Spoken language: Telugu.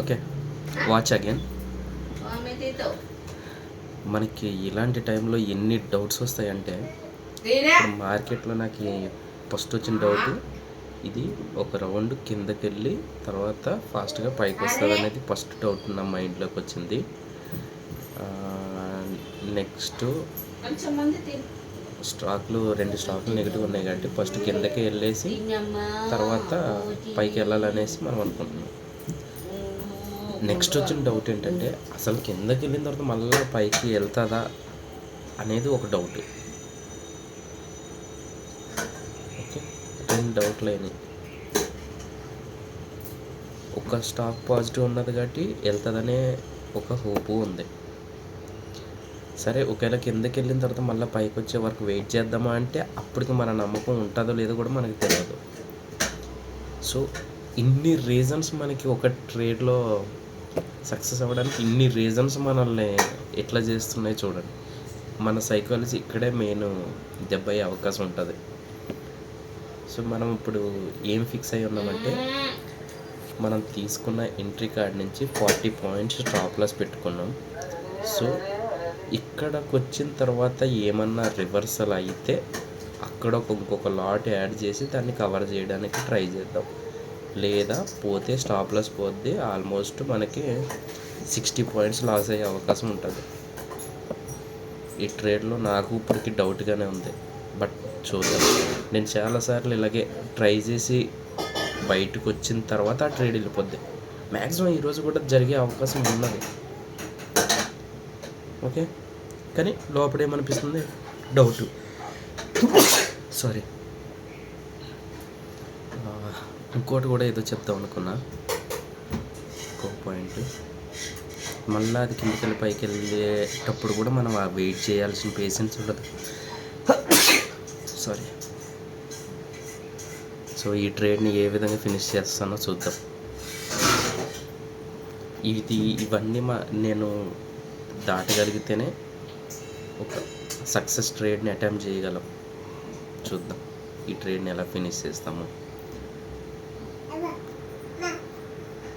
Okay, watch again. మనకి ఇలాంటి టైంలో ఎన్ని డౌట్స్ వస్తాయంటే, ఇప్పుడు మార్కెట్లో నాకు ఫస్ట్ వచ్చిన డౌట్ ఇది, ఒక రౌండ్ కిందకి వెళ్ళి తర్వాత ఫాస్ట్గా పైకి వస్తుంది అనేది ఫస్ట్ డౌట్ నా మైండ్లోకి వచ్చింది. నెక్స్ట్ స్టాక్లు 2 స్టాక్లు నెగిటివ్ ఉన్నాయి కాబట్టి ఫస్ట్ కిందకి వెళ్ళేసి తర్వాత పైకి వెళ్ళాలనేసి మనం అనుకుంటున్నాం. నెక్స్ట్ వచ్చిన డౌట్ ఏంటంటే, అసలు కిందకి వెళ్ళిన తర్వాత మళ్ళీ పైకి వెళ్తుందా అనేది ఒక డౌట్. ఓకే, 2 డౌట్లు అయినాయి. ఒక స్టాక్ పాజిటివ్ ఉన్నది కాబట్టి వెళ్తుందనే ఒక హోపు ఉంది. సరే, ఒకవేళ కిందకి వెళ్ళిన తర్వాత మళ్ళీ పైకి వచ్చే వరకు వెయిట్ చేద్దామా అంటే అప్పటికి మన నమ్మకం ఉంటుందో లేదో కూడా మనకు తెలియదు. సో ఇన్ని రీజన్స్ మనకి ఒక ట్రేడ్లో సక్సెస్ అవ్వడానికి ఇన్ని రీజన్స్ మనల్ని ఎట్లా చేస్తున్నాయి చూడండి. మన సైకాలజీ ఇక్కడే మెయిన్ దెబ్బ అయ్యే అవకాశం ఉంటుంది. సో మనం ఇప్పుడు ఏం ఫిక్స్ అయ్యి ఉన్నామంటే, మనం తీసుకున్న ఎంట్రీ కార్డ్ నుంచి 40 పాయింట్స్ స్టాప్ లాస్ పెట్టుకున్నాం. సో ఇక్కడికి వచ్చిన తర్వాత ఏమన్నా రివర్సల్ అయితే అక్కడ ఇంకొక లాట్ యాడ్ చేసి దాన్ని కవర్ చేయడానికి ట్రై చేద్దాం. లేదా పోతే స్టాప్ లాస్ పోద్ది, ఆల్మోస్ట్ మనకి 60 పాయింట్స్ లాస్ అయ్యే అవకాశం ఉంటుంది. ఈ ట్రేడ్లో నాకు ఇప్పటికి డౌట్గానే ఉంది, బట్ చూద్దాం. నేను చాలాసార్లు ఇలాగే ట్రై చేసి బయటకు వచ్చిన తర్వాత ఆ ట్రేడ్ వెళ్ళిపోద్ది. మ్యాక్సిమం ఈరోజు కూడా జరిగే అవకాశం ఉన్నది. ఓకే, కానీ లోపల ఏమనిపిస్తుంది, డౌట్. సారీ, ఇంకోటి కూడా ఏదో చెప్తాం అనుకున్నా. ఇంకో పాయింట్, మళ్ళీ అది కిందకెళ్ళి పైకి వెళ్ళేటప్పుడు కూడా మనం ఆ వెయిట్ చేయాల్సిన పేషెన్స్ ఉండదు. సారీ. సో ఈ ట్రేడ్ని ఏ విధంగా ఫినిష్ చేస్తానో చూద్దాం. ఇవన్నీ నేను దాటగలిగితేనే ఒక సక్సెస్ ట్రేడ్ని అటెంప్ట్ చేయగలం. చూద్దాం ఈ ట్రేడ్ని ఎలా ఫినిష్ చేస్తాము.